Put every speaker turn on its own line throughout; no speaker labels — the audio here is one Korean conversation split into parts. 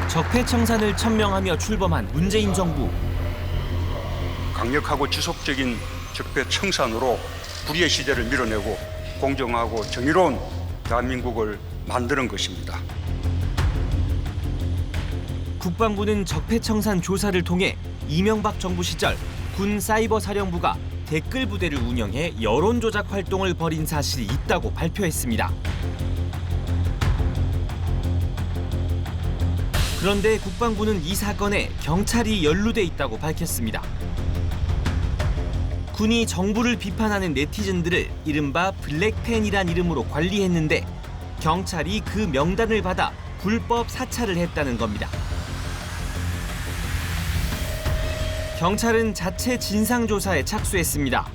적폐청산을 천명하며 출범한 문재인 정부.
강력하고 지속적인 적폐 청산으로 불의의 시대를 밀어내고 공정하고 정의로운 대한민국을 만드는 것입니다.
국방부는 적폐청산 조사를 통해 이명박 정부 시절 군 사이버 사령부가 댓글 부대를 운영해 여론 조작 활동을 벌인 사실이 있다고 발표했습니다. 그런데 국방부는 이 사건에 경찰이 연루돼 있다고 밝혔습니다. 군이 정부를 비판하는 네티즌들을 이른바 블랙팬이란 이름으로 관리했는데 경찰이 그 명단을 받아 불법 사찰을 했다는 겁니다. 경찰은 자체 진상조사에 착수했습니다.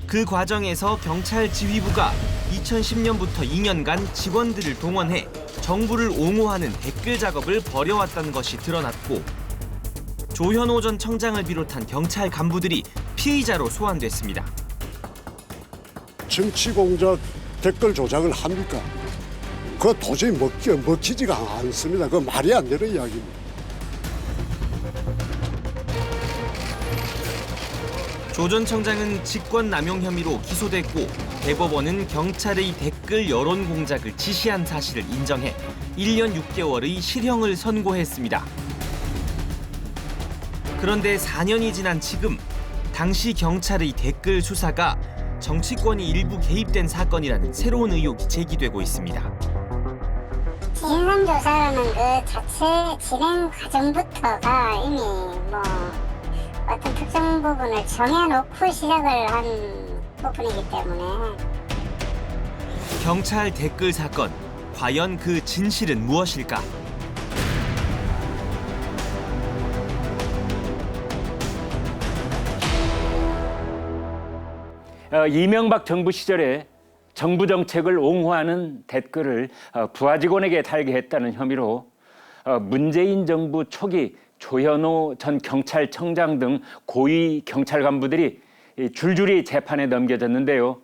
그 과정에서 경찰 지휘부가 2010년부터 2년간 직원들을 동원해 정부를 옹호하는 댓글 작업을 벌여왔다는 것이 드러났고 조현오 전 청장을 비롯한 경찰 간부들이 피의자로 소환됐습니다.
정치 공작 댓글 조작을 합니까? 그거 도저히 먹히지가 않습니다. 그거 말이 안 되는 이야기입니다.
조 전 청장은 직권남용 혐의로 기소됐고 대법원은 경찰의 댓글 여론 공작을 지시한 사실을 인정해 1년 6개월의 실형을 선고했습니다. 그런데 4년이 지난 지금 당시 경찰의 댓글 수사가 정치권이 일부 개입된 사건이라는 새로운 의혹이 제기되고 있습니다.
진상조사라는 그 자체 진행 과정부터가 이미 어떤 특정 부분을 정해놓고 시작을 한 부분이기 때문에
경찰 댓글 사건, 과연 그 진실은 무엇일까?
이명박 정부 시절에 정부 정책을 옹호하는 댓글을 부하 직원에게 달게 했다는 혐의로 문재인 정부 초기 조현오 전 경찰청장 등 고위 경찰 간부들이 줄줄이 재판에 넘겨졌는데요.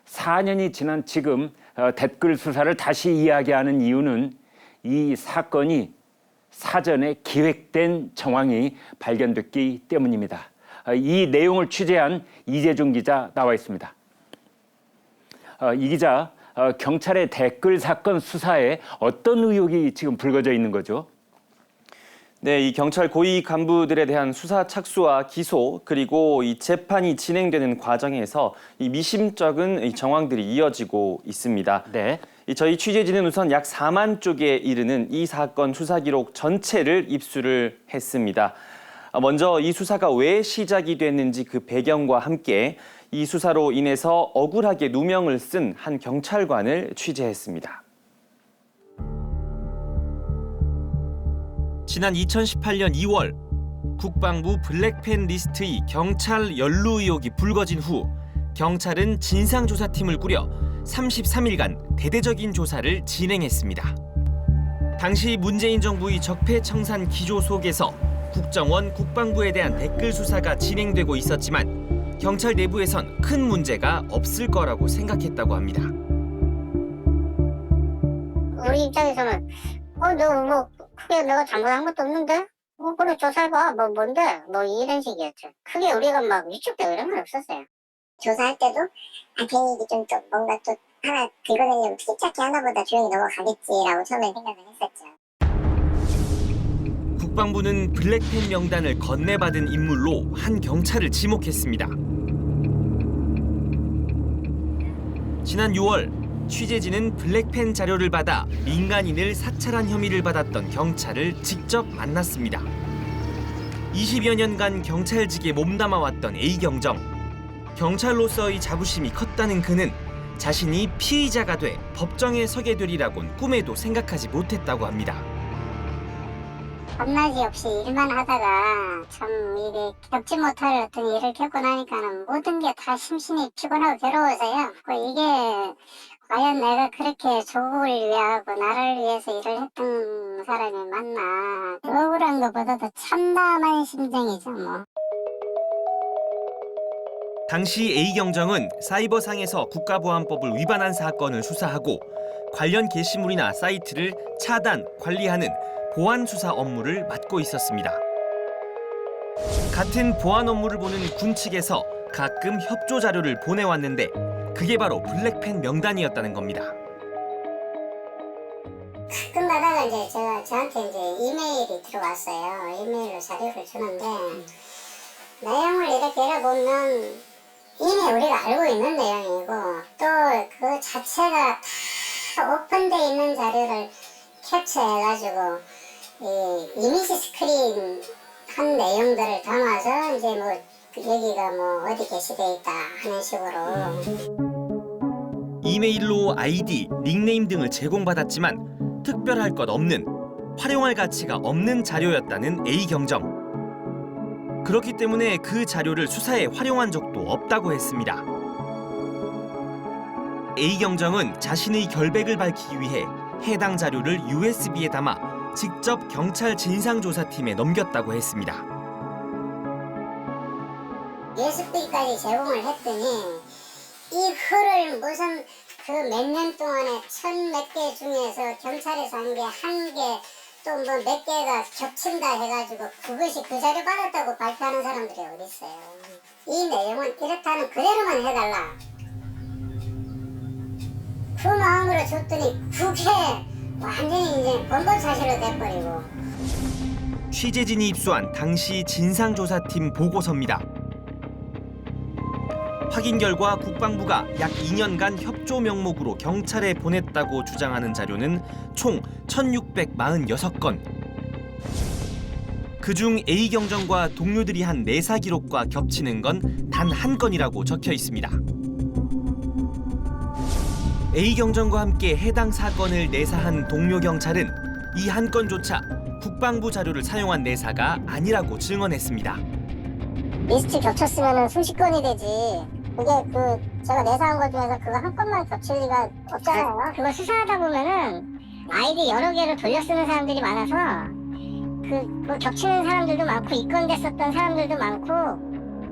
4년이 지난 지금 댓글 수사를 다시 이야기하는 이유는 이 사건이 사전에 기획된 정황이 발견됐기 때문입니다. 이 내용을 취재한 이재중 기자 나와 있습니다. 이 기자, 경찰의 댓글 사건 수사에 어떤 의혹이 지금 불거져 있는 거죠?
네, 이 경찰 고위 간부들에 대한 수사 착수와 기소 그리고 이 재판이 진행되는 과정에서 이 미심쩍은 이 정황들이 이어지고 있습니다.
네.
저희 취재진은 우선 약 4만 쪽에 이르는 이 사건 수사 기록 전체를 입수를 했습니다. 먼저 이 수사가 왜 시작이 됐는지 그 배경과 함께 이 수사로 인해서 억울하게 누명을 쓴 한 경찰관을 취재했습니다.
지난 2018년 2월 국방부 블랙팬 리스트의 경찰 연루 의혹이 불거진 후 경찰은 진상조사팀을 꾸려 33일간 대대적인 조사를 진행했습니다. 당시 문재인 정부의 적폐청산 기조 속에서 국정원, 국방부에 대한 댓글 수사가 진행되고 있었지만 경찰 내부에선 큰 문제가 없을 거라고 생각했다고 합니다.
우리 입장에서는 너 크게 내가 잘못한 것도 없는데? 그래 조사해봐. 뭔데? 이런 식이었죠. 크게 우리가 막 위축되고 이런 건 없었어요. 조사할 때도 괜히 좀 뭔가 또 하나 긁어내려면 피착기 하나보다 조용히 넘어가겠지라고 처음에 생각을 했었죠.
국방부는 블랙팬 명단을 건네받은 인물로 한 경찰을 지목했습니다. 지난 6월 취재진은 블랙팬 자료를 받아 민간인을 사찰한 혐의를 받았던 경찰을 직접 만났습니다. 20여 년간 경찰직에 몸담아왔던 A경정. 경찰로서의 자부심이 컸다는 그는 자신이 피의자가 돼 법정에 서게 되리라곤 꿈에도 생각하지 못했다고 합니다.
밤낮이 없이 일만 하다가 참 이게 겪지 못할 어떤 일을 겪고 나니까는 모든 게 다 심신이 피곤하고 괴로워서요. 이게 과연 내가 그렇게 조국을 위하고 나라를 위해서 일을 했던 사람이 맞나. 억울한 것보다도 참담한 심정이죠 뭐.
당시 A경정은 사이버상에서 국가보안법을 위반한 사건을 수사하고 관련 게시물이나 사이트를 차단, 관리하는 보안 수사 업무를 맡고 있었습니다. 같은 보안 업무를 보는 군 측에서 가끔 협조 자료를 보내왔는데 그게 바로 블랙팬 명단이었다는 겁니다.
가끔 가다가 이제 저한테 이제 이메일이 들어왔어요. 이메일로 자료를 주는데 내용을 이렇게 읽어보면 이미 우리가 알고 있는 내용이고 또 그 자체가 다 오픈되어 있는 자료를 캡처해가지고 이 이미지 스크린 한 내용들을 담아서 이제 뭐 여기가 뭐 어디 게시돼 있다 하는 식으로.
이메일로 아이디, 닉네임 등을 제공받았지만 특별할 것 없는, 활용할 가치가 없는 자료였다는 A경정. 그렇기 때문에 그 자료를 수사에 활용한 적도 없다고 했습니다. A경정은 자신의 결백을 밝히기 위해 해당 자료를 USB에 담아 직접 경찰 진상조사팀에 넘겼다고 했습니다.
USB까지 제공을 했더니 이 글을 무슨 그 몇 년 동안에 1000몇 개 중에서 경찰에서 한 게 한 개 또 뭐 몇 개가 겹친다 해가지고 그것이 그 자료 받았다고 발표하는 사람들이 어디 있어요. 이 내용은 이렇다는 그대로만 해달라. 그 마음으로 줬더니 그게 완전히 이제 번번사실로 돼버리고.
취재진이 입수한 당시 진상조사팀 보고서입니다. 확인 결과 국방부가 약 2년간 협조 명목으로 경찰에 보냈다고 주장하는 자료는 총 1646건. 그중 A경정과 동료들이 한 내사 기록과 겹치는 건 단 한 건이라고 적혀 있습니다. A경정과 함께 해당 사건을 내사한 동료 경찰은 이 한 건조차 국방부 자료를 사용한 내사가 아니라고 증언했습니다.
리스트 겹쳤으면 수십 건이 되지. 그게 제가 내사한 것 중에서 그거 한 건만 겹칠 리가 없잖아요. 그걸 수사하다 보면은 아이디 여러 개를 돌려 쓰는 사람들이 많아서 뭐 겹치는 사람들도 많고 입건됐었던 사람들도 많고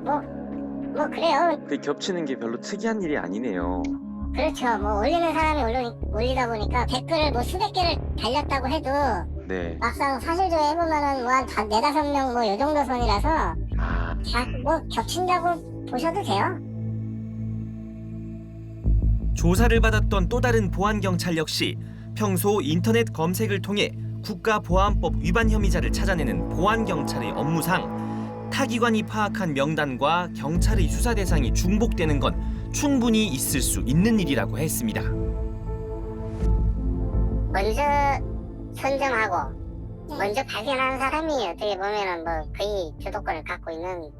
뭐 그래요.
그 겹치는 게 별로 특이한 일이 아니네요.
그렇죠. 뭐 올리는 사람이 올리다 보니까 댓글을 뭐 수백 개를 달렸다고 해도
네.
막상 사실조회 해보면은 뭐 한 4-5명 뭐 요 정도 선이라서 다 뭐 겹친다고 보셔도 돼요.
조사를 받았던 또 다른 보안경찰 역시 평소 인터넷 검색을 통해 국가보안법 위반 혐의자를 찾아내는 보안경찰의 업무상 타기관이 파악한 명단과 경찰의 수사 대상이 중복되는 건 충분히 있을 수 있는 일이라고 했습니다.
먼저 선정하고 먼저 발견하는 사람이 어떻게 보면은 뭐 거의 주도권을 갖고 있는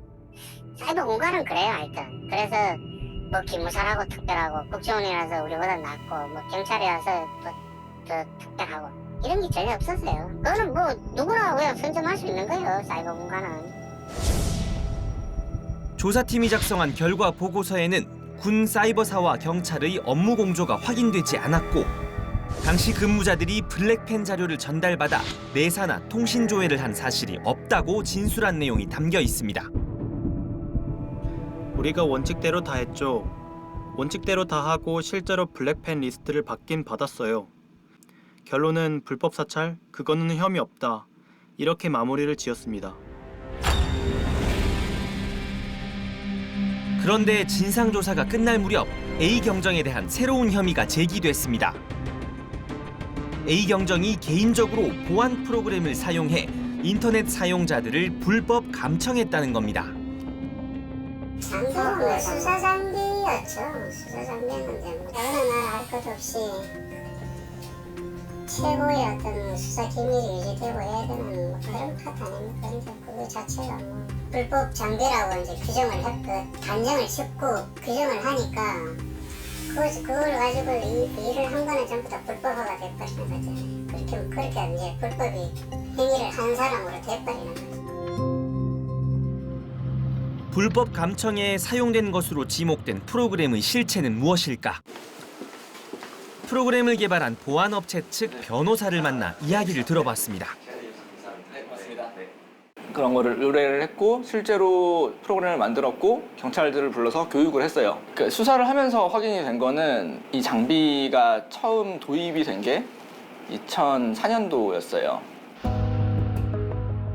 사이버 공간은 그래요, 하여튼. 그래서 뭐 기무사라고 특별하고 국정원이라서 우리보다 낫고 뭐 경찰이라서 더 특별하고 이런 게 전혀 없었어요. 그거는 뭐 누구나 그냥 선점할 수 있는 거예요, 사이버 공간은.
조사팀이 작성한 결과 보고서에는 군 사이버사와 경찰의 업무 공조가 확인되지 않았고 당시 근무자들이 블랙팬 자료를 전달받아 내사나 통신 조회를 한 사실이 없다고 진술한 내용이 담겨 있습니다.
우리가 원칙대로 다 했죠. 원칙대로 다 하고 실제로 블랙팬 리스트를 받긴 받았어요. 결론은 불법 사찰, 그거는 혐의 없다. 이렇게 마무리를 지었습니다.
그런데 진상조사가 끝날 무렵 A경정에 대한 새로운 혐의가 제기됐습니다. A경정이 개인적으로 보안 프로그램을 사용해 인터넷 사용자들을 불법 감청했다는 겁니다.
장비는 수사 장비였죠. 수사 장비였는데 어느 날 알 것 없이 최고의 어떤 수사 기밀이 유지되고 해야 되는 뭐 그런 파트 아닙니까? 근데 그거 자체가 뭐 불법 장비라고 이제 규정을 했고 단정을 짓고 규정을 하니까 그걸 가지고 이 일을 한 거는 전부 다 불법화가 돼버리는 거죠. 그렇게 이제 불법이 행위를 한 사람으로 돼버리는 거죠.
불법 감청에 사용된 것으로 지목된 프로그램의 실체는 무엇일까? 프로그램을 개발한 보안업체 측 변호사를 만나 이야기를 들어봤습니다.
그런 거를 의뢰를 했고 실제로 프로그램을 만들었고 경찰들을 불러서 교육을 했어요. 그 수사를 하면서 확인이 된 거는 이 장비가 처음 도입이 된 게 2004년도였어요.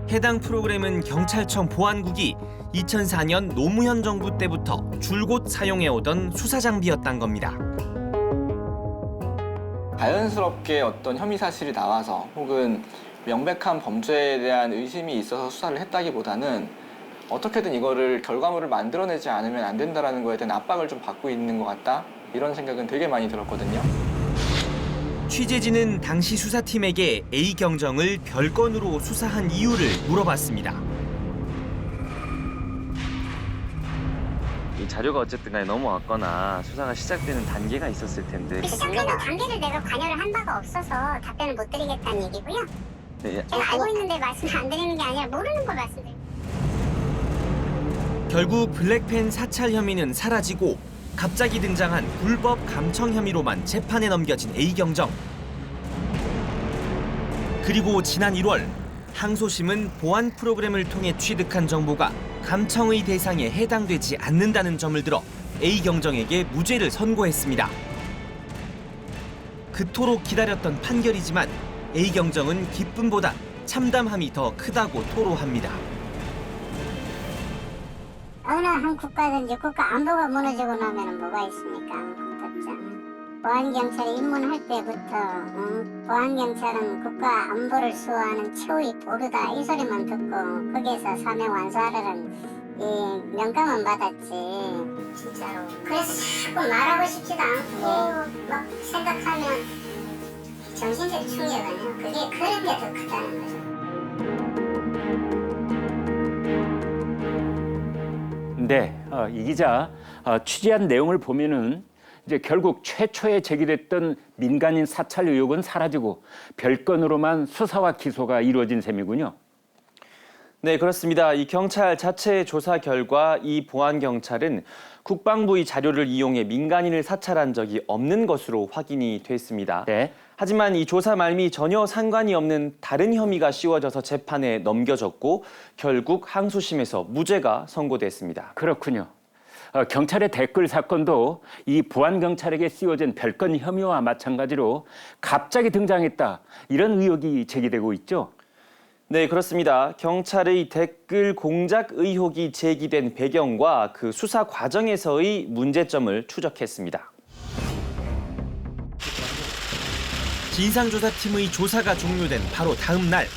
해당 프로그램은 경찰청 보안국이 2004년 노무현 정부 때부터 줄곧 사용해오던 수사 장비였단 겁니다.
자연스럽게 어떤 혐의 사실이 나와서 혹은 명백한 범죄에 대한 의심이 있어서 수사를 했다기보다는 어떻게든 이거를 결과물을 만들어내지 않으면 안 된다는 거에 대한 압박을 좀 받고 있는 것 같다, 이런 생각은 되게 많이 들었거든요.
취재진은 당시 수사팀에게 A 경정을 별건으로 수사한 이유를 물어봤습니다.
이 자료가 어쨌든 간에 넘어왔거나 수사가 시작되는 단계가 있었을 텐데.
시작하는 단계를 내가 관여를 한 바가 없어서 답변을 못 드리겠다는 얘기고요.
네,
제가 알고 있는데 말씀을 안 드리는 게 아니라 모르는 걸 말씀드립니다.
결국 블랙팬 사찰 혐의는 사라지고 갑자기 등장한 불법 감청 혐의로만 재판에 넘겨진 A 경정. 그리고 지난 1월 항소심은 보안 프로그램을 통해 취득한 정보가 감청의 대상에 해당되지 않는다는 점을 들어 A 경정에게 무죄를 선고했습니다. 그토록 기다렸던 판결이지만 A 경정은 기쁨보다 참담함이 더 크다고 토로합니다.
어느 한 국가든지 국가 안보가 무너지고 나면 뭐가 있습니까? 아무것도 없잖아요. 보안경찰이 입문할 때부터 보안경찰은 국가 안보를 수호하는 최후의 보루다, 이 소리만 듣고 거기에서 사명 완수하라는 이 명감은 받았지. 진짜로. 그래서 자꾸 말하고 싶지도 않고 막 생각하면 정신적 충격 아니에요. 그게 그런 게 더 크다는 거죠.
네, 이 기자 취재한 내용을 보면은 이제 결국 최초에 제기됐던 민간인 사찰 의혹은 사라지고 별건으로만 수사와 기소가 이루어진 셈이군요.
네, 그렇습니다. 이 경찰 자체 조사 결과 이 보안경찰은 국방부의 자료를 이용해 민간인을 사찰한 적이 없는 것으로 확인이 됐습니다.
네.
하지만 이 조사 말미 전혀 상관이 없는 다른 혐의가 씌워져서 재판에 넘겨졌고 결국 항소심에서 무죄가 선고됐습니다.
그렇군요. 경찰의 댓글 사건도 이 보안경찰에게 씌워진 별건 혐의와 마찬가지로 갑자기 등장했다, 이런 의혹이 제기되고 있죠.
네, 그렇습니다. 경찰의 댓글 공작 의혹이 제기된 배경과 그 수사 과정에서의 문제점을 추적했습니다.
진상조사팀의 조사가 종료된 바로 다음 날,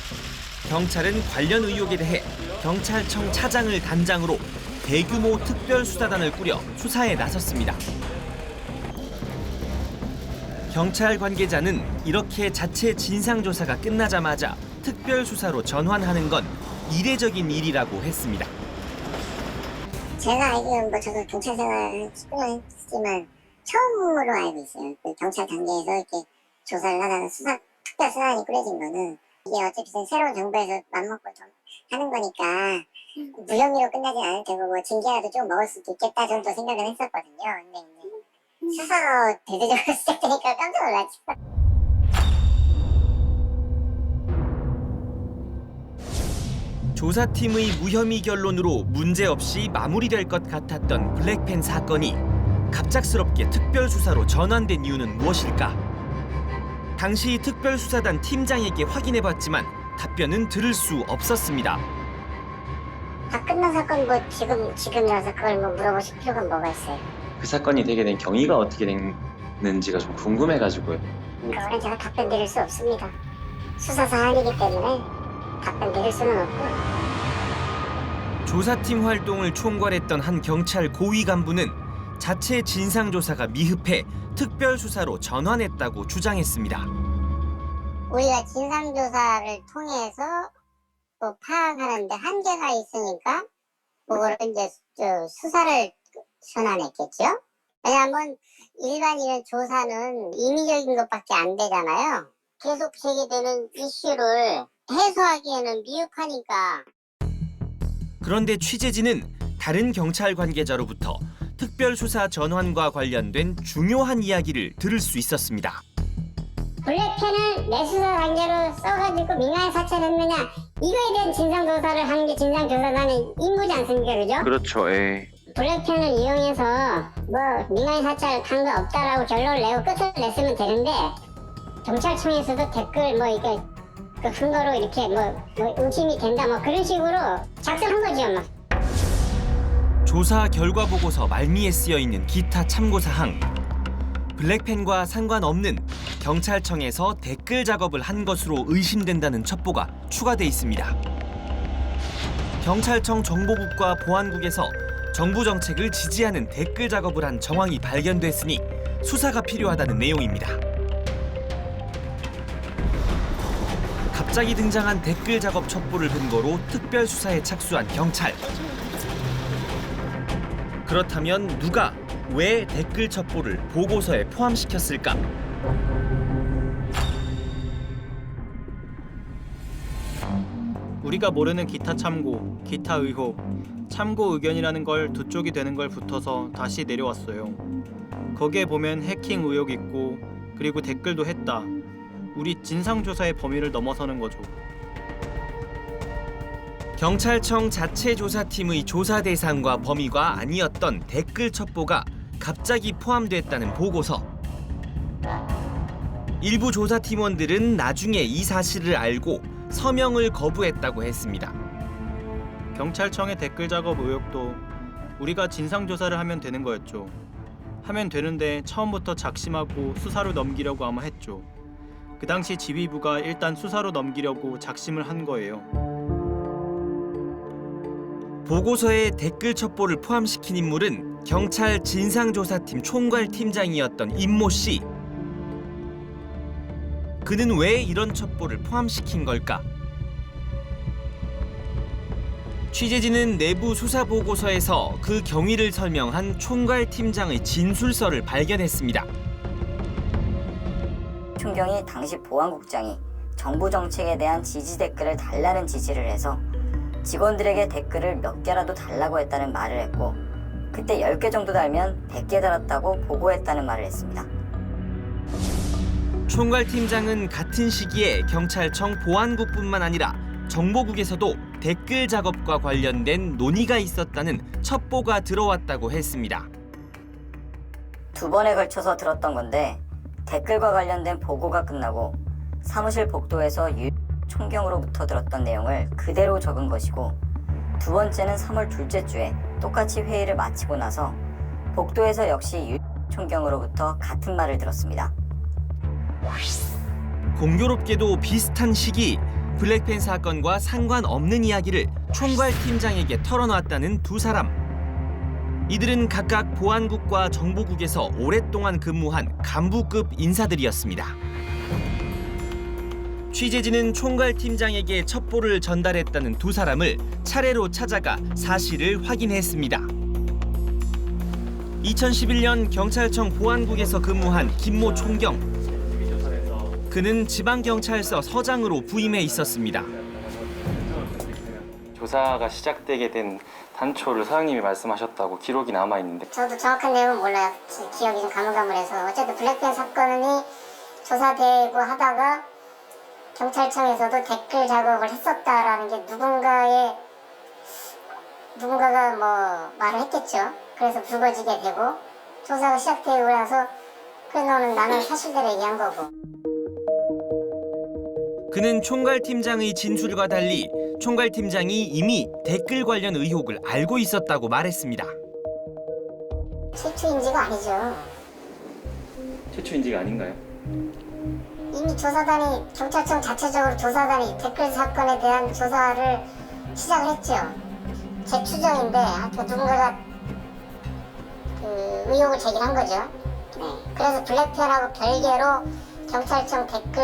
경찰은 관련 의혹에 대해 경찰청 차장을 단장으로 대규모 특별수사단을 꾸려 수사에 나섰습니다. 경찰 관계자는 이렇게 자체 진상조사가 끝나자마자 특별수사로 전환하는 건 이례적인 일이라고 했습니다.
제가 알기로는 저도 경찰 생활 10년 했지만 처음으로 알고 있어요. 그 경찰 단계에서 이렇게 조사를 하다가 특별수사단이 꾸려진 거는 이게 어차피 새로운 정부에서 맘먹고 좀 하는 거니까 무혐의로 끝나진 않을 테고 뭐 징계라도 좀 먹을 수도 있겠다 정도 생각은 했었거든요. 근데 수사가 대대적으로 시작되니까 깜짝 놀랐죠.
조사팀의 무혐의 결론으로 문제없이 마무리될 것 같았던 블랙팬 사건이 갑작스럽게 특별수사로 전환된 이유는 무엇일까? 당시 특별수사단 팀장에게 확인해봤지만 답변은 들을 수 없었습니다.
다 끝난 사건 뭐 지금이라서 그걸 뭐 물어보실 필요가 뭐가 있어요?
그 사건이 되게 된 경위가 어떻게 됐는지가 좀 궁금해가지고요.
그거는 제가 답변 드릴 수 없습니다. 수사 사안이기 때문에 답변 드릴 수는 없고.
조사팀 활동을 총괄했던 한 경찰 고위 간부는 자체 진상조사가 미흡해 특별수사로 전환했다고 주장했습니다.
우리가 진상조사를 통해서 또 파악하는데 한계가 있으니까 그거를 이제 수사를 전환했겠죠. 왜냐하면 일반인의 조사는 임의적인 것밖에 안 되잖아요. 계속 제기되는 이슈를 해소하기에는 미흡하니까.
그런데 취재진은 다른 경찰 관계자로부터 특별수사 전환과 관련된 중요한 이야기를 들을 수 있었습니다.
블랙펜을 내 수사 단계로 써가지고 민간인 사찰했느냐, 이거에 대한 진상조사를 하는 게 진상조사단의 임무지 않습니까? 그죠?
그렇죠. 예.
블랙펜을 이용해서 뭐 민간인 사찰 한 거 없다라고 결론을 내고 끝을 냈으면 되는데 경찰청에서도 댓글 뭐 이게 그 근거로 이렇게 뭐 의심이 된다 뭐 그런 식으로 작성한 거죠 뭐.
조사 결과 보고서 말미에 쓰여 있는 기타 참고 사항. 블랙펜과 상관없는 경찰청에서 댓글 작업을 한 것으로 의심된다는 첩보가 추가돼 있습니다. 경찰청 정보국과 보안국에서 정부 정책을 지지하는 댓글 작업을 한 정황이 발견됐으니 수사가 필요하다는 내용입니다. 갑자기 등장한 댓글 작업 첩보를 근거로 특별 수사에 착수한 경찰. 그렇다면 누가 왜 댓글 첩보를 보고서에 포함시켰을까?
우리가 모르는 기타 참고, 기타 의혹, 참고 의견이라는 걸 두 쪽이 되는 걸 붙어서 다시 내려왔어요. 거기에 보면 해킹 의혹 있고 그리고 댓글도 했다. 우리 진상조사의 범위를 넘어서는 거죠.
경찰청 자체 조사팀의 조사 대상과 범위가 아니었던 댓글 첩보가 갑자기 포함됐다는 보고서. 일부 조사팀원들은 나중에 이 사실을 알고 서명을 거부했다고 했습니다.
경찰청의 댓글 작업 의혹도 우리가 진상조사를 하면 되는 거였죠. 하면 되는데 처음부터 작심하고 수사로 넘기려고 아마 했죠. 그 당시 지휘부가 일단 수사로 넘기려고 작심을 한 거예요.
보고서에 댓글 첩보를 포함시킨 인물은 경찰 진상조사팀 총괄팀장이었던 임모 씨. 그는 왜 이런 첩보를 포함시킨 걸까? 취재진은 내부 수사 보고서에서 그 경위를 설명한 총괄팀장의 진술서를 발견했습니다.
총경이 당시 보안국장이 정부 정책에 대한 지지 댓글을 달라는 지시를 해서 직원들에게 댓글을 몇 개라도 달라고 했다는 말을 했고, 그때 10개 정도 달면 100개 달았다고 보고했다는 말을 했습니다.
총괄팀장은 같은 시기에 경찰청 보안국뿐만 아니라 정보국에서도 댓글 작업과 관련된 논의가 있었다는 첩보가 들어왔다고 했습니다.
2번에 걸쳐서 들었던 건데, 댓글과 관련된 보고가 끝나고 사무실 복도에서 총경으로부터 들었던 내용을 그대로 적은 것이고, 2번째는 3월 둘째 주에 똑같이 회의를 마치고 나서 복도에서 역시 총경으로부터 같은 말을 들었습니다.
공교롭게도 비슷한 시기 블랙펜 사건과 상관없는 이야기를 총괄팀장에게 털어놨다는 두 사람. 이들은 각각 보안국과 정보국에서 오랫동안 근무한 간부급 인사들이었습니다. 취재진은 총괄팀장에게 첩보를 전달했다는 두 사람을 차례로 찾아가 사실을 확인했습니다. 2011년 경찰청 보안국에서 근무한 김모 총경. 그는 지방경찰서 서장으로 부임해 있었습니다.
조사가 시작되게 된 단초를 사장님이 말씀하셨다고 기록이 남아있는데,
저도 정확한 내용은 몰라요. 기억이 좀 가물가물해서. 어쨌든 블랙펜 사건이 조사되고 하다가 경찰청에서도 댓글 작업을 했었다라는 게 누군가가 뭐 말을 했겠죠. 그래서 불거지게 되고 조사가 시작되고 나서 그래 너는 나는 사실대로 얘기한 거고.
그는 총괄팀장의 진술과 달리 총괄팀장이 이미 댓글 관련 의혹을 알고 있었다고 말했습니다.
최초 인지가 아니죠.
최초 인지가 아닌가요?
이미 조사단이 경찰청 자체적으로 조사단이 댓글 사건에 대한 조사를 시작을 했죠. 제 추정인데 누군가가 그 의혹을 제기한 거죠. 네. 그래서 블랙펜하고 별개로 경찰청 댓글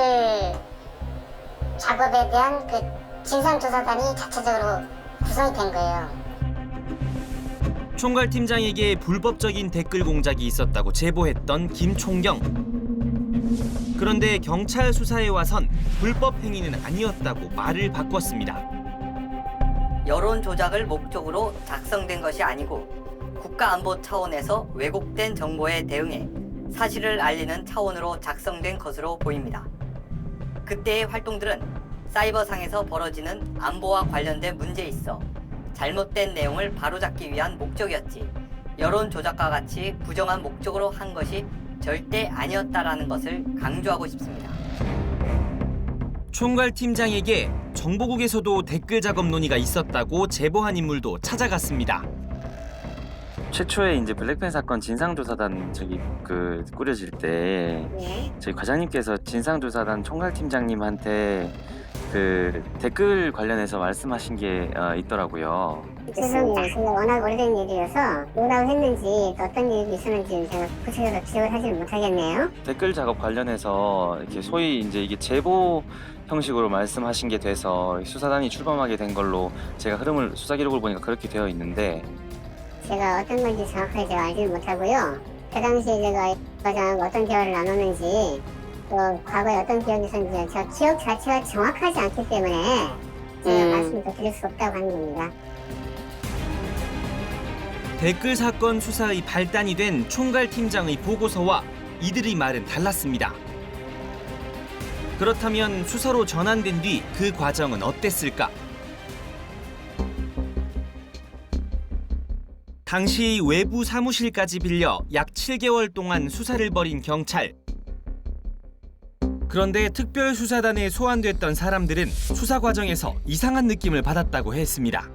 작업에 대한 그 진상조사단이 자체적으로 구성이 된 거예요.
총괄팀장에게 불법적인 댓글 공작이 있었다고 제보했던 김총경. 그런데 경찰 수사에 와선 불법 행위는 아니었다고 말을 바꿨습니다.
여론 조작을 목적으로 작성된 것이 아니고 국가안보 차원에서 왜곡된 정보에 대응해 사실을 알리는 차원으로 작성된 것으로 보입니다. 그때의 활동들은 사이버상에서 벌어지는 안보와 관련된 문제에 있어 잘못된 내용을 바로잡기 위한 목적이었지, 여론 조작과 같이 부정한 목적으로 한 것이 절대 아니었다라는 것을 강조하고 싶습니다.
총괄팀장에게 정보국에서도 댓글 작업 논의가 있었다고 제보한 인물도 찾아갔습니다.
최초에 이제 블랙팬 사건 진상조사단 꾸려질 때 저희 과장님께서 진상조사단 총괄팀장님한테 그 댓글 관련해서 말씀하신 게 있더라고요.
죄송합니다. 근데 워낙 오래된 일이어서 뭐라고 했는지 어떤 일이 있었는지 제가 구체적으로 기억을 하지는 못하겠네요.
댓글 작업 관련해서 이렇게 소위 이제 이게 제보 형식으로 말씀하신 게 돼서 수사단이 출범하게 된 걸로 제가 수사 기록을 보니까 그렇게 되어 있는데
제가 어떤 건지 정확하게 제가 알지는 못하고요. 그 당시에 제가 과장 어떤 대화를 나눴는지 또 과거에 어떤 기억이 있었는지 제가 기억 자체가 정확하지 않기 때문에 제가 말씀을 드릴 수 없다고 하는 겁니다.
댓글 사건 수사의 발단이 된 총괄팀장의 보고서와 이들의 말은 달랐습니다. 그렇다면 수사로 전환된 뒤 그 과정은 어땠을까? 당시 외부 사무실까지 빌려 약 7개월 동안 수사를 벌인 경찰. 그런데 특별수사단에 소환됐던 사람들은 수사 과정에서 이상한 느낌을 받았다고 했습니다.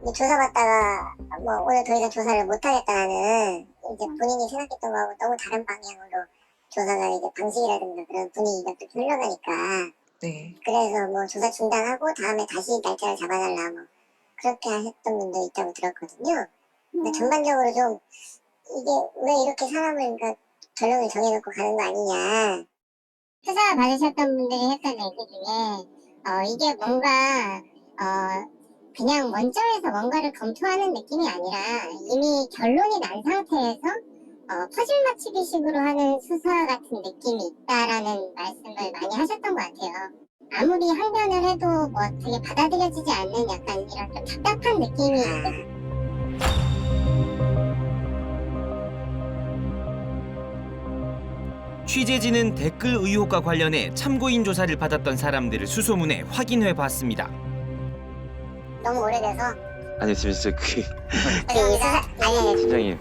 조사받다가 오늘 더 이상 조사를 못하겠다는 이제 본인이 생각했던 거하고 너무 다른 방향으로 조사가 이제 방식이라든가 그런 분위기가 또 흘러가니까 그래서 조사 중단하고 다음에 다시 날짜를 잡아달라 그렇게 하셨던 분도 있다고 들었거든요. 그러니까 전반적으로 좀 이게 왜 이렇게 사람을 결론을 정해놓고 가는 거 아니냐. 수사 받으셨던 분들이 했던 얘기 중에 이게 뭔가 그냥 원점에서 뭔가를 검토하는 느낌이 아니라 이미 결론이 난 상태에서 퍼즐 맞추기 식으로 하는 수사 같은 느낌이 있다라는 말씀을 많이 하셨던 것 같아요. 아무리 항변을 해도 되게 받아들여지지 않는 약간 이런 좀 답답한 느낌이
취재진은 댓글 의혹과 관련해 참고인 조사를 받았던 사람들을 수소문해 확인해 봤습니다.
너무 오래돼서
아니 진짜
아니
팀장님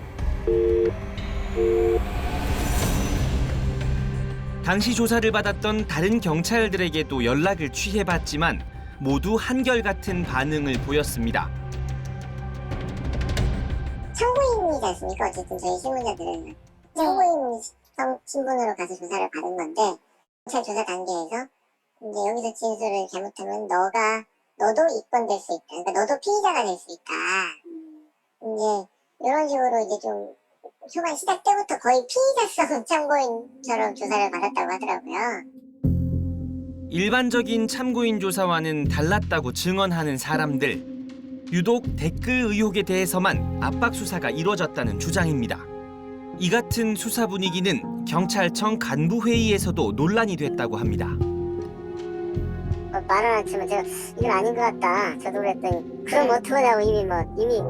당시 조사를 받았던 다른 경찰들에게도 연락을 취해봤지만 모두 한결같은 반응을 보였습니다.
참고인이지 않습니까? 어쨌든 저희 신문자들은 참고인 신분으로 가서 조사를 받은 건데 경찰 조사 단계에서 이제 여기서 진술을 잘못하면 너도 입건될 수 있다. 그러니까 너도 피의자가 될 수 있다. 이제 이런 식으로 이제 좀 초반 시작 때부터 거의 피의자성 참고인처럼 조사를 받았다고 하더라고요.
일반적인 참고인 조사와는 달랐다고 증언하는 사람들. 유독 댓글 의혹에 대해서만 압박 수사가 이루어졌다는 주장입니다. 이 같은 수사 분위기는 경찰청 간부 회의에서도 논란이 됐다고 합니다.
말은 않지만 제가 이건 아닌 것 같다. 저도 그랬더니 그럼 어떡하냐고 이미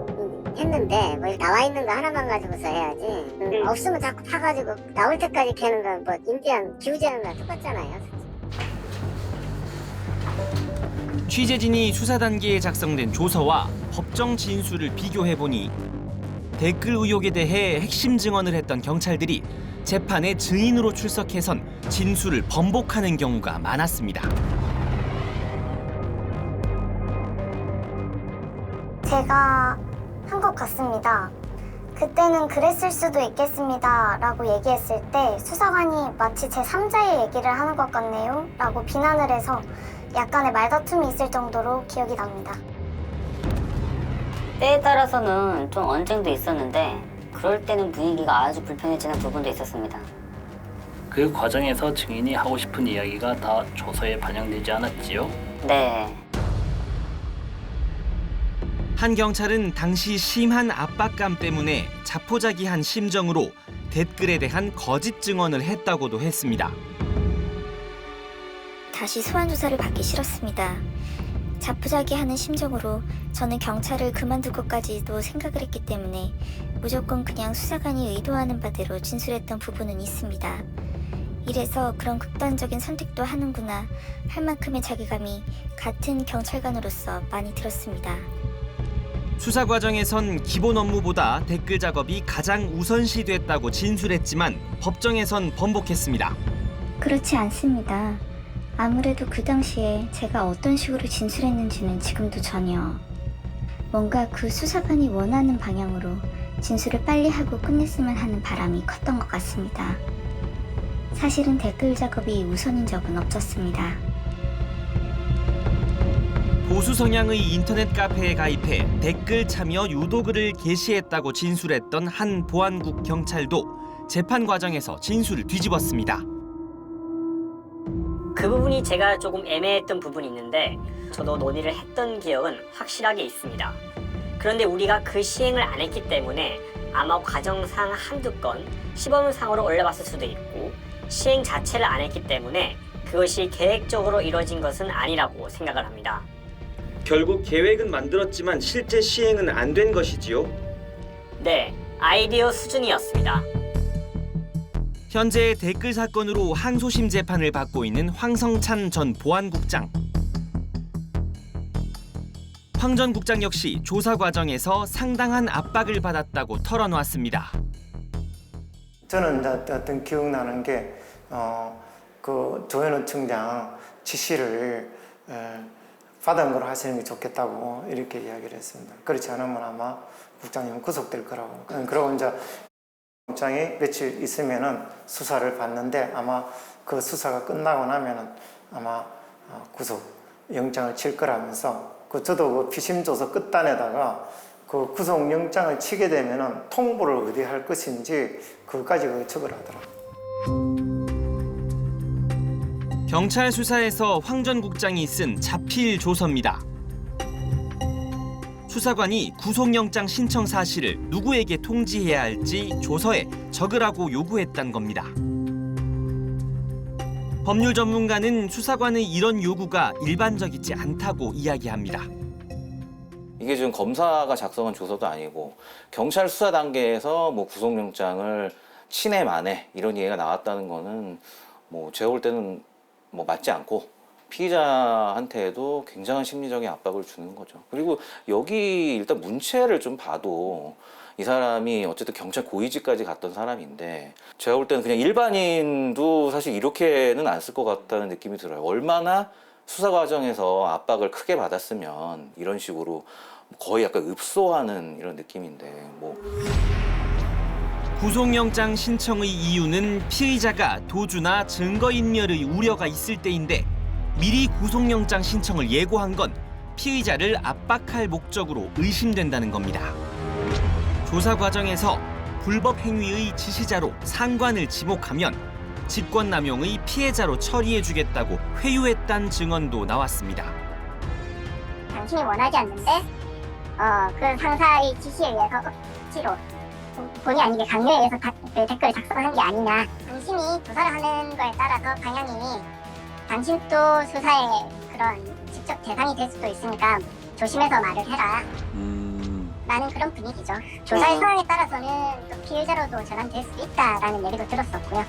했는데 나와 있는 거 하나만 가지고서 해야지. 없으면 자꾸 파가지고 나올 때까지 캐는 건 임대한 기우제하는 거랑 똑같잖아요.
취재진이 수사 단계에 작성된 조서와 법정 진술을 비교해보니 댓글 의혹에 대해 핵심 증언을 했던 경찰들이 재판에 증인으로 출석해선 진술을 번복하는 경우가 많았습니다.
제가 한국 갔습니다. 그때는 그랬을 수도 있겠습니다 라고 얘기했을 때 수사관이 마치 제3자의 얘기를 하는 것 같네요 라고 비난을 해서 약간의 말다툼이 있을 정도로 기억이 납니다.
때에 따라서는 좀 언쟁도 있었는데 그럴 때는 분위기가 아주 불편해지는 부분도 있었습니다.
그 과정에서 증인이 하고 싶은 이야기가 다 조서에 반영되지 않았지요?
네.
한 경찰은 당시 심한 압박감 때문에 자포자기한 심정으로 댓글에 대한 거짓 증언을 했다고도 했습니다.
다시 소환 조사를 받기 싫었습니다. 자포자기하는 심정으로 저는 경찰을 그만둘 것까지도 생각을 했기 때문에 무조건 그냥 수사관이 의도하는 바대로 진술했던 부분은 있습니다. 이래서 그런 극단적인 선택도 하는구나 할 만큼의 자괴감이 같은 경찰관으로서 많이 들었습니다.
수사 과정에선 기본 업무보다 댓글 작업이 가장 우선시됐다고 진술했지만 법정에선 번복했습니다.
그렇지 않습니다. 아무래도 그 당시에 제가 어떤 식으로 진술했는지는 지금도 전혀. 뭔가 그 수사관이 원하는 방향으로 진술을 빨리 하고 끝냈으면 하는 바람이 컸던 것 같습니다. 사실은 댓글 작업이 우선인 적은 없었습니다.
보수 성향의 인터넷 카페에 가입해 댓글 참여 유도글을 게시했다고 진술했던 한 보안국 경찰도 재판 과정에서 진술을 뒤집었습니다.
그 부분이 제가 조금 애매했던 부분이 있는데 저도 논의를 했던 기억은 확실하게 있습니다. 그런데 우리가 그 시행을 안 했기 때문에 아마 과정상 한두 건 시범상으로 올려봤을 수도 있고 시행 자체를 안 했기 때문에 그것이 계획적으로 이루어진 것은 아니라고 생각을 합니다.
결국 계획은 만들었지만 실제 시행은 안 된 것이지요?
네, 아이디어 수준이었습니다.
현재 댓글 사건으로 항소심 재판을 받고 있는 황성찬 전 보안국장. 황 전 국장 역시 조사 과정에서 상당한 압박을 받았다고 털어놓았습니다.
저는 어떤 기억나는 게 그 조현우 청장 지시를 받은 걸 하시는 게 좋겠다고 이렇게 이야기를 했습니다. 그렇지 않으면 아마 국장님은 구속될 거라고. 그리고 이제 국장이 며칠 있으면은 수사를 받는데 아마 그 수사가 끝나고 나면은 아마 구속 영장을 칠 거라면서 저도 그 피심조서 끝단에다가 그 구속영장을 치게 되면은 통보를 어디 할 것인지 그것까지 적으라 하더라고요.
경찰 수사에서 황 전 국장이 쓴 자필 조서입니다. 수사관이 구속영장 신청 사실을 누구에게 통지해야 할지 조서에 적으라고 요구했단 겁니다. 법률 전문가는 수사관의 이런 요구가 일반적이지 않다고 이야기합니다.
이게 지금 검사가 작성한 조서도 아니고 경찰 수사 단계에서 뭐 구속영장을 치네 마네 이런 얘기가 나왔다는 거는 뭐 제가 볼 때는 뭐 맞지 않고 피의자한테도 굉장한 심리적인 압박을 주는 거죠. 그리고 여기 일단 문체를 좀 봐도 이 사람이 어쨌든 경찰 고위직까지 갔던 사람인데 제가 볼 때는 그냥 일반인도 사실 이렇게는 안 쓸 것 같다는 느낌이 들어요. 얼마나 수사 과정에서 압박을 크게 받았으면 이런 식으로 거의 약간 읍소하는 이런 느낌인데 뭐.
구속영장 신청의 이유는 피의자가 도주나 증거인멸의 우려가 있을 때인데 미리 구속영장 신청을 예고한 건 피의자를 압박할 목적으로 의심된다는 겁니다. 조사 과정에서 불법 행위의 지시자로 상관을 지목하면 직권남용의 피해자로 처리해주겠다고 회유했다는 증언도 나왔습니다.
당신이 원하지 않는데 그 상사의 지시에 의해서 억지로 본의 아니게 강요에 의해서 댓글을 작성한 게 아니냐. 당신이 조사를 하는 거에 따라서 방향이 당신도 수사의 그런 직접 대상이 될 수도 있으니까 조심해서 말을 해라. 라는 그런 분위기죠. 조사의 상황에 따라서는 또 피해자로도 전환될 수도 있다라는 얘기도 들었었고요.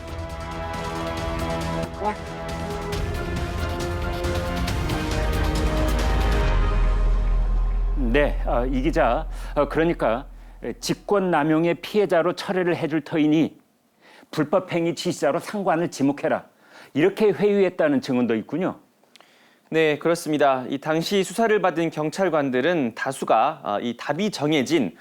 네, 이 기자, 그러니까 직권남용의 피해자로 처리를 해줄 터이니 불법행위 지시자로 상관을 지목해라. 이렇게 회유했다는 증언도 있군요.
네, 그렇습니다. 이 당시 수사를 받은 경찰관들은 다수가 이 답이 정해진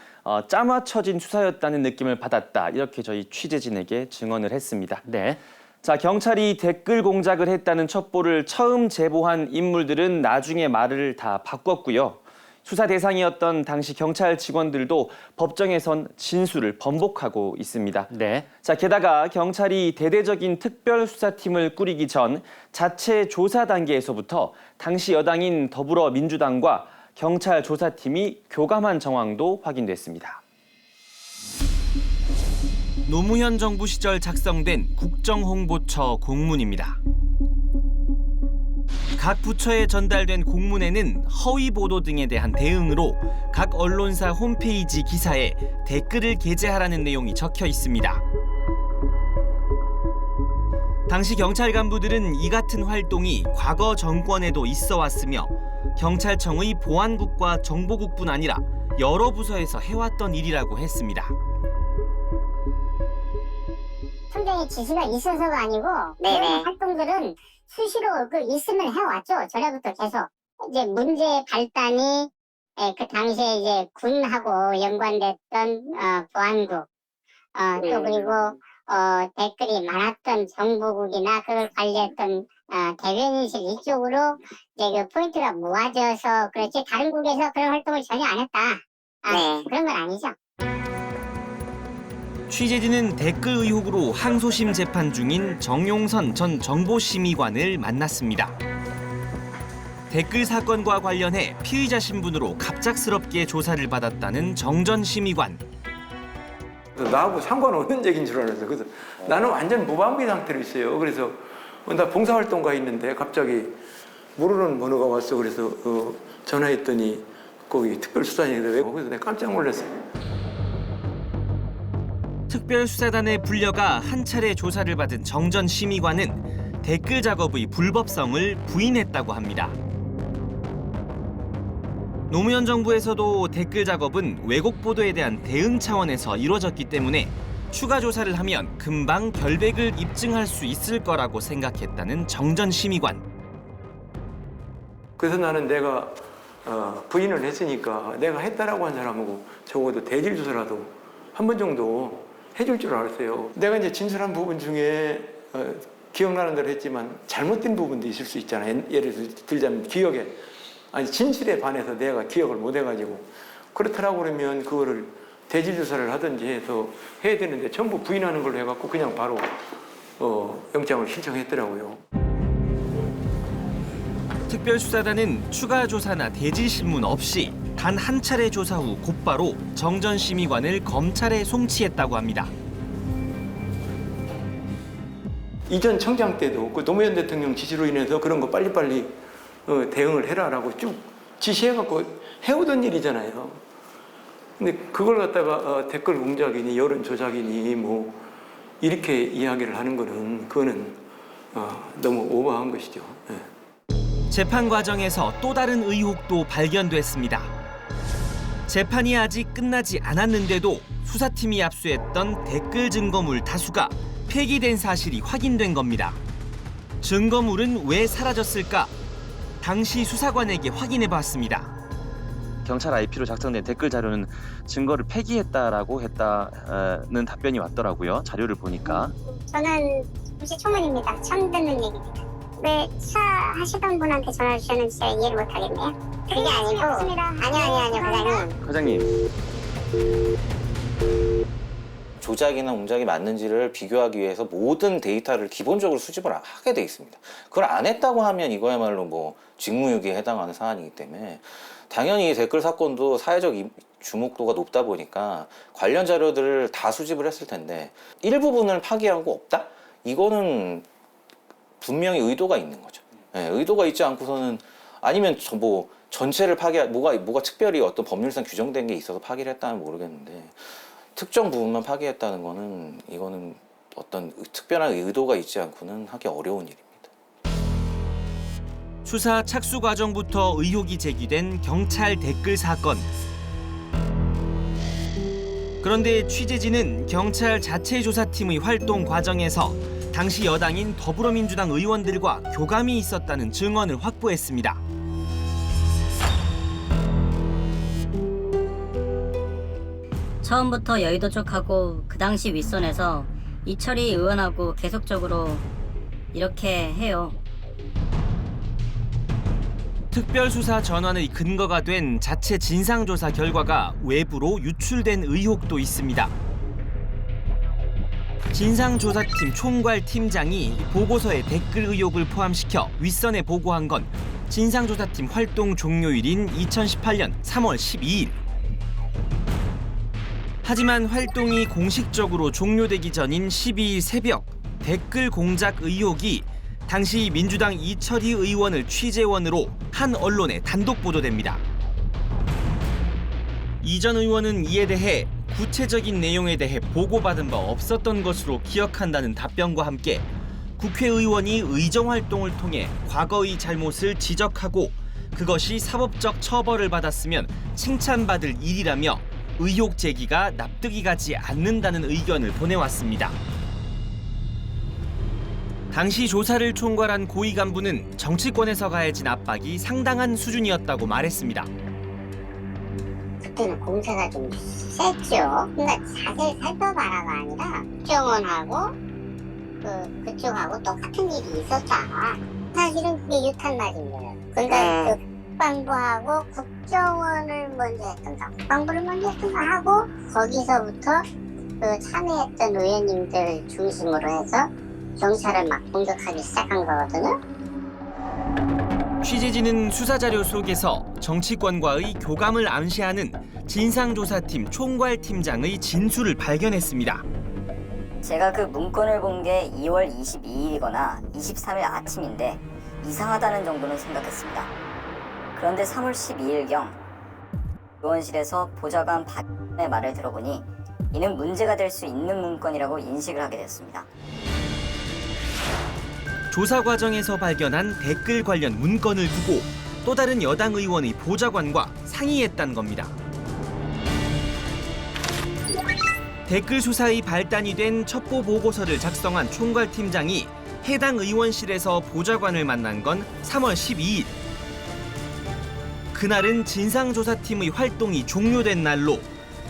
짜맞춰진 수사였다는 느낌을 받았다. 이렇게 저희 취재진에게 증언을 했습니다.
네.
자, 경찰이 댓글 공작을 했다는 첩보를 처음 제보한 인물들은 나중에 말을 다 바꿨고요. 수사 대상이었던 당시 경찰 직원들도 법정에선 진술을 번복하고 있습니다.
네.
자, 게다가 경찰이 대대적인 특별수사팀을 꾸리기 전 자체 조사 단계에서부터 당시 여당인 더불어민주당과 경찰 조사팀이 교감한 정황도 확인됐습니다.
노무현 정부 시절 작성된 국정홍보처 공문입니다. 각 부처에 전달된 공문에는 허위 보도 등에 대한 대응으로 각 언론사 홈페이지 기사에 댓글을 게재하라는 내용이 적혀 있습니다. 당시 경찰 간부들은 이 같은 활동이 과거 정권에도 있어 왔으며 경찰청의 보안국과 정보국뿐 아니라 여러 부서에서 해왔던 일이라고 했습니다.
선생의 지시가 있어서가 아니고 활동 조사들은 수시로 있으면 해왔죠. 전에부터 계속. 이제 문제 발단이 그 당시에 이제 군하고 연관됐던 보안국, 또 그리고 댓글이 많았던 정보국이나 그걸 관리했던 대변인실 이쪽으로 이제 그 포인트가 모아져서 그렇지 다른 국에서 그런 활동을 전혀 안 했다. 그런 건 아니죠.
취재진은 댓글 의혹으로 항소심 재판 중인 정용선 전 정보심의관을 만났습니다. 댓글 사건과 관련해 피의자 신분으로 갑작스럽게 조사를 받았다는 정 전 심의관.
나하고 상관없는 얘기인 줄 알았어요. 그래서 나는 완전 무방비 상태로 있어요. 그래서 나 봉사활동가 있는데 갑자기 모르는 번호가 왔어. 그래서 전화했더니 거기 특별수사관이래. 그래서 내가 깜짝 놀랐어요.
특별수사단에 불려가 한 차례 조사를 받은 정 전 심의관은 댓글 작업의 불법성을 부인했다고 합니다. 노무현 정부에서도 댓글 작업은 왜곡 보도에 대한 대응 차원에서 이루어졌기 때문에 추가 조사를 하면 금방 결백을 입증할 수 있을 거라고 생각했다는 정 전 심의관.
그래서 나는 내가 부인을 했으니까 내가 했다라고 한 사람하고 적어도 대질 조사라도 한 번 정도 해줄 줄 알았어요. 내가 이제 진술한 부분 중에 기억나는 대로 했지만 잘못된 부분도 있을 수 있잖아요. 예를 들자면 기억에 아니 진실에 반해서 내가 기억을 못 해가지고 그렇더라고 그러면 그거를 대질 조사를 하든지 해서 해야 되는데 전부 부인하는 걸로 해갖고 그냥 바로 영장을 신청했더라고요.
특별수사단은 추가 조사나 대질 신문 없이 단 한 차례 조사 후 곧바로 정 전 심의관을 검찰에 송치했다고 합니다.
이전 청장 때도 그 노무현 대통령 지시로 인해서 그런 거 빨리빨리 대응을 해라라고 쭉 지시해갖고 해오던 일이잖아요. 근데 그걸 갖다가 댓글 공작이니 여론 조작이니 뭐 이렇게 이야기를 하는 거는 그거는 너무 오버한 것이죠. 네.
재판 과정에서 또 다른 의혹도 발견됐습니다. 재판이 아직 끝나지 않았는데도 수사팀이 압수했던 댓글 증거물 다수가 폐기된 사실이 확인된 겁니다. 증거물은 왜 사라졌을까? 당시 수사관에게 확인해봤습니다.
경찰 IP로 작성된 댓글 자료는 증거를 폐기했다라고 했다는 답변이 왔더라고요. 자료를 보니까.
저는 잠시 초문입니다. 처음 듣는 얘기입니다. 왜 수사하시던 분한테 전화를 주셨는지 제가 이해를 못하겠네요. 그게 아니고 아니요
과장님.
조작이나 옹작이 맞는지를 비교하기 위해서 모든 데이터를 기본적으로 수집을 하게 돼 있습니다. 그걸 안 했다고 하면 이거야말로 뭐 직무유기에 해당하는 사안이기 때문에 당연히 이 댓글 사건도 사회적 주목도가 높다 보니까 관련 자료들을 다 수집을 했을 텐데 일부분을 파기하고 없다? 이거는 분명히 의도가 있는 거죠. 네, 의도가 있지 않고서는 아니면 뭐 전체를 뭐가 특별히 어떤 법률상 규정된 게 있어서 파기를 했다면 모르겠는데 특정 부분만 파기했다는 거는 이거는 어떤 특별한 의도가 있지 않고는 하기 어려운 일입니다.
수사 착수 과정부터 의혹이 제기된 경찰 댓글 사건. 그런데 취재진은 경찰 자체 조사팀의 활동 과정에서 당시 여당인 더불어민주당 의원들과 교감이 있었다는 증언을 확보했습니다.
처음부터 여의도 쪽하고 그 당시 윗선에서 이철희 의원하고 계속적으로 이렇게 해요.
특별수사 전환의 근거가 된 자체 진상조사 결과가 외부로 유출된 의혹도 있습니다. 진상조사팀 총괄팀장이 보고서에 댓글 의혹을 포함시켜 윗선에 보고한 건 진상조사팀 활동 종료일인 2018년 3월 12일. 하지만 활동이 공식적으로 종료되기 전인 12일 새벽 댓글 공작 의혹이 당시 민주당 이철희 의원을 취재원으로 한 언론에 단독 보도됩니다. 이 전 의원은 이에 대해 구체적인 내용에 대해 보고받은 바 없었던 것으로 기억한다는 답변과 함께 국회의원이 의정활동을 통해 과거의 잘못을 지적하고 그것이 사법적 처벌을 받았으면 칭찬받을 일이라며 의혹 제기가 납득이 가지 않는다는 의견을 보내왔습니다. 당시 조사를 총괄한 고위 간부는 정치권에서 가해진 압박이 상당한 수준이었다고 말했습니다.
그때는 공세가 좀 셌죠. 그러니까 자세히 살펴봐라가 아니라 국정원하고 그쪽하고 똑같은 일이 있었다. 사실은 그게 유탄맞은 그러니까 국방부하고 국정원을 먼저 했던가 국방부를 먼저 했던가 하고 거기서부터 참여했던 의원님들 중심으로 해서 경찰을 막 공격하기 시작한 거거든요.
취재진은 수사자료 속에서 정치권과의 교감을 암시하는 진상조사팀 총괄팀장의 진술을 발견했습니다.
제가 그 문건을 본 게 2월 22일이거나 23일 아침인데 이상하다는 정도는 생각했습니다. 그런데 3월 12일경 의원실에서 보좌관 박의 말을 들어보니 이는 문제가 될 수 있는 문건이라고 인식을 하게 됐습니다.
조사 과정에서 발견한 댓글 관련 문건을 두고 또 다른 여당 의원의 보좌관과 상의했다는 겁니다. 댓글 수사의 발단이 된 첩보 보고서를 작성한 총괄팀장이 해당 의원실에서 보좌관을 만난 건 3월 12일. 그날은 진상조사팀의 활동이 종료된 날로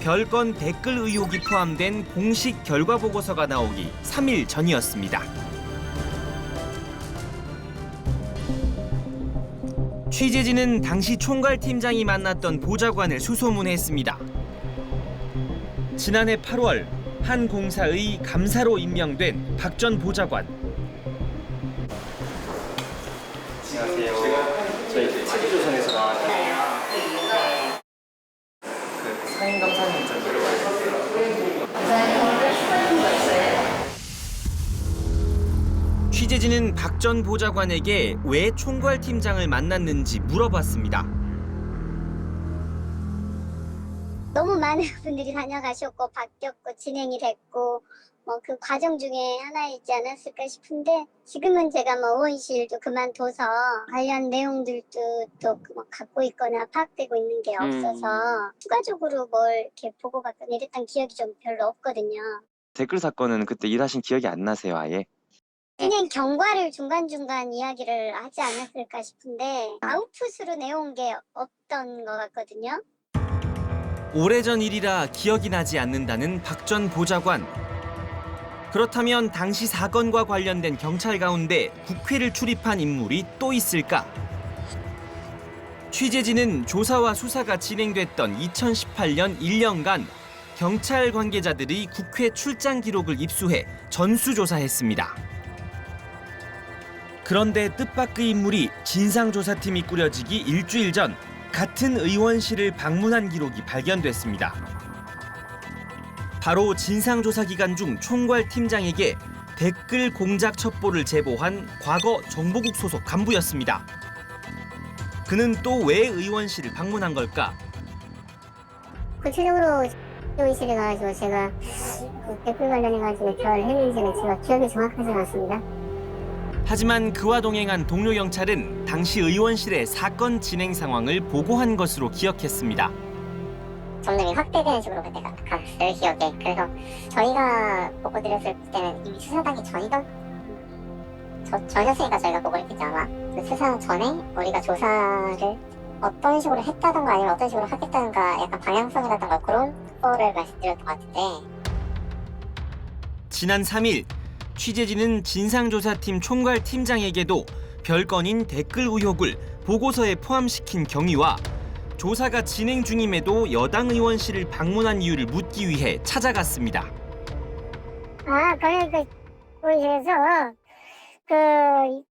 별건 댓글 의혹이 포함된 공식 결과 보고서가 나오기 3일 전이었습니다. 취재진은 당시 총괄팀장이 만났던 보좌관을 수소문했습니다. 지난해 8월 한 공사의 감사로 임명된 박 전 보좌관.
안녕하세요. 저희 TV조선에서 나왔는데요. 상임 감사님 좀
취재진은 박 전 보좌관에게 왜 총괄팀장을 만났는지 물어봤습니다.
너무 많은 분들이 다녀가셨고 바뀌었고 진행이 됐고 그 과정 중에 하나이지 않았을까 싶은데 지금은 제가 의원실도 그만둬서 관련 내용들도 또 갖고 있거나 파악되고 있는 게 없어서 추가적으로 뭘 이렇게 보고받거나 이랬던 기억이 좀 별로 없거든요.
댓글 사건은 그때 일하신 기억이 안 나세요, 아예?
그냥 경과를 중간중간 이야기를 하지 않았을까 싶은데 아웃풋으로 내온 게 없던 것 같거든요.
오래전 일이라 기억이 나지 않는다는 박 전 보좌관. 그렇다면 당시 사건과 관련된 경찰 가운데 국회를 출입한 인물이 또 있을까? 취재진은 조사와 수사가 진행됐던 2018년 1년간 경찰 관계자들의 국회 출장 기록을 입수해 전수조사했습니다. 그런데 뜻밖의 인물이 진상조사팀이 꾸려지기 일주일 전 같은 의원실을 방문한 기록이 발견됐습니다. 바로 진상조사 기간 중 총괄팀장에게 댓글 공작 첩보를 제보한 과거 정보국 소속 간부였습니다. 그는 또 왜 의원실을 방문한 걸까?
구체적으로 의원실에 가가지고 제가 댓글 관련해가지고 대화를 했는지는 제가 기억이 정확하지 않습니다.
하지만 그와 동행한 동료 경찰은 당시 의원실의 사건 진행 상황을 보고한 것으로 기억했습니다.
점점이 확대되는 식으로 그때 갔어요, 기억에. 그래서 저희가 보고 드렸을 때는 이미 수사단이 저희였으니까 저희가 보고 했겠죠, 아마. 그 수사 전에 우리가 조사를 어떤 식으로 했다던가 아니면 어떤 식으로 하겠다던가 약간 방향성이라던가 그런 거를 말씀드렸던 것 같은데.
지난 3일 취재진은 진상조사팀 총괄팀장에게도 별건인 댓글 의혹을 보고서에 포함시킨 경위와 조사가 진행 중임에도 여당 의원실을 방문한 이유를 묻기 위해 찾아갔습니다.
그러니까 의원실에서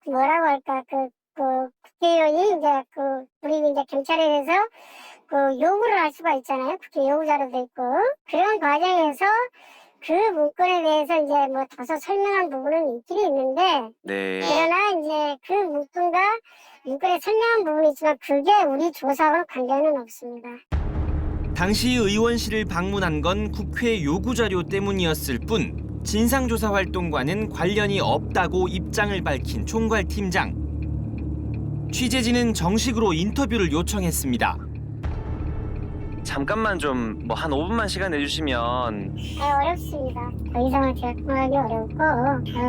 뭐라고 할까 국회의원이 이제 우리 이제 경찰에 대해서 요구를 할 수가 있잖아요. 국회 요구자료도 있고 그런 과정에서 그 문건에 대해서 이제 다소 설명한 부분은 있긴 있는데 그러나 이제 그 문건에 설명한 부분이 있지만 그게 우리 조사와 관련은 없습니다.
당시 의원실을 방문한 건 국회 요구자료 때문이었을 뿐 진상조사 활동과는 관련이 없다고 입장을 밝힌 총괄팀장. 취재진은 정식으로 인터뷰를 요청했습니다.
잠깐만 좀 뭐 한 5분만 시간 내주시면.
어렵습니다. 더 이상은 제가 통화하기 어렵고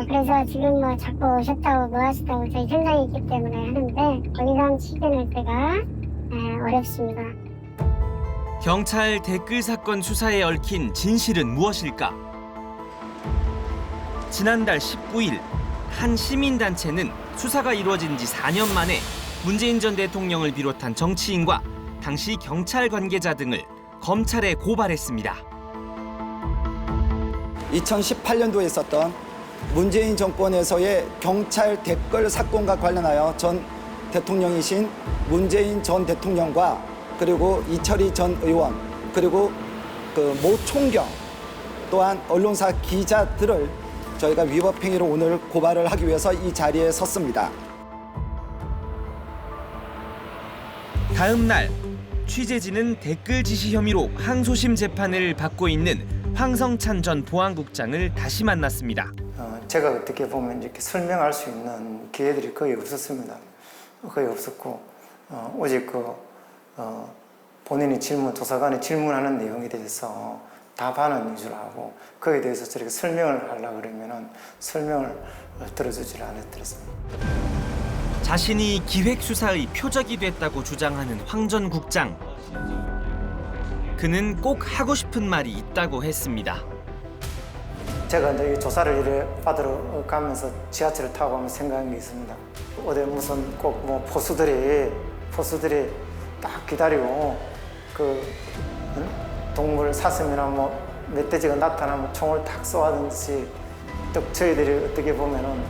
그래서 지금 뭐 자꾸 오셨다고 뭐 하셨다고 저희 현장에 있기 때문에 하는데 더 이상 시간을 때가 어렵습니다.
경찰 댓글 사건 수사에 얽힌 진실은 무엇일까? 지난달 19일 한 시민단체는 수사가 이루어진 지 4년 만에 문재인 전 대통령을 비롯한 정치인과 당시 경찰 관계자 등을 검찰에 고발했습니다.
2018년도에 있었던 문재인 정권에서의 경찰 댓글 사건과 관련하여 전 대통령이신 문재인 전 대통령과 그리고 이철희 전 의원 그리고 그 모 총경 또한 언론사 기자들을 저희가 위법 행위로 오늘 고발을 하기 위해서 이 자리에 섰습니다.
다음 날 취재진은 댓글 지시 혐의로 항소심 재판을 받고 있는 황성찬 전 보안국장을 다시 만났습니다.
제가 어떻게 보면 이렇게 설명할 수 있는 기회들이 거의 없었습니다. 거의 없었고 오직 본인이 조사관이 질문하는 내용에 대해서 답하는 위주로 하고 거기에 대해서 저렇게 설명을 하려고 그러면은 설명을 들어주질 않았더랬습니다.
자신이 기획수사의 표적이 됐다고 주장하는 황 전 국장. 그는 꼭 하고 싶은 말이 있다고 했습니다.
제가 이제 이 조사를 이래 받으러 가면서 지하철을 타고 가면서 생각한 게 있습니다. 어디 무슨 꼭 뭐 포수들이 딱 기다리고 동물 사슴이나 뭐 멧돼지가 나타나면 총을 탁 쏘아든지 또 저희들이 어떻게 보면은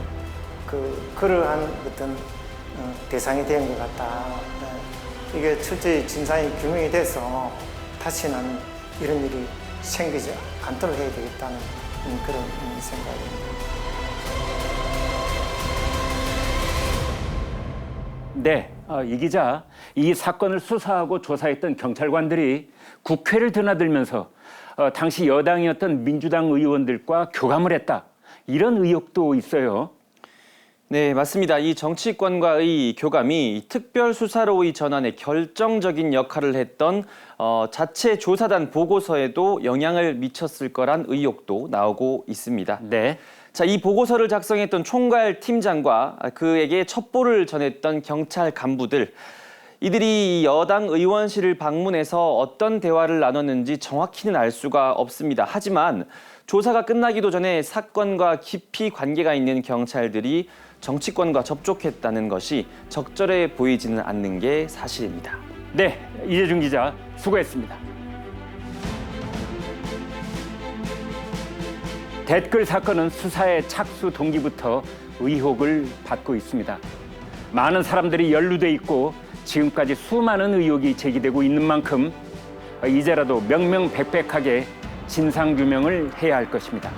그러한 어떤 대상이 된 것 같다. 이게 철저히 진상이 규명이 돼서 다시는 이런 일이 생기지 않도록 해야 되겠다는 그런 생각입니다.
네, 이 기자, 이 사건을 수사하고 조사했던 경찰관들이 국회를 드나들면서 당시 여당이었던 민주당 의원들과 교감을 했다. 이런 의혹도 있어요.
네, 맞습니다. 이 정치권과의 교감이 특별수사로의 전환에 결정적인 역할을 했던 자체 조사단 보고서에도 영향을 미쳤을 거란 의혹도 나오고 있습니다.
네.
자, 이 보고서를 작성했던 총괄 팀장과 그에게 첩보를 전했던 경찰 간부들, 이들이 여당 의원실을 방문해서 어떤 대화를 나눴는지 정확히는 알 수가 없습니다. 하지만 조사가 끝나기도 전에 사건과 깊이 관계가 있는 경찰들이 정치권과 접촉했다는 것이 적절해 보이지는 않는 게 사실입니다.
네, 이재준 기자 수고했습니다. 댓글 사건은 수사의 착수 동기부터 의혹을 받고 있습니다. 많은 사람들이 연루돼 있고 지금까지 수많은 의혹이 제기되고 있는 만큼 이제라도 명명백백하게 진상규명을 해야 할 것입니다.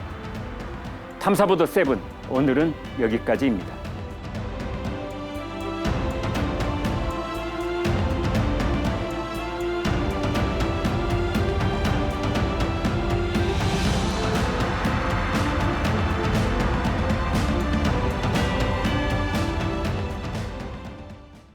탐사보도 7, 오늘은 여기까지입니다.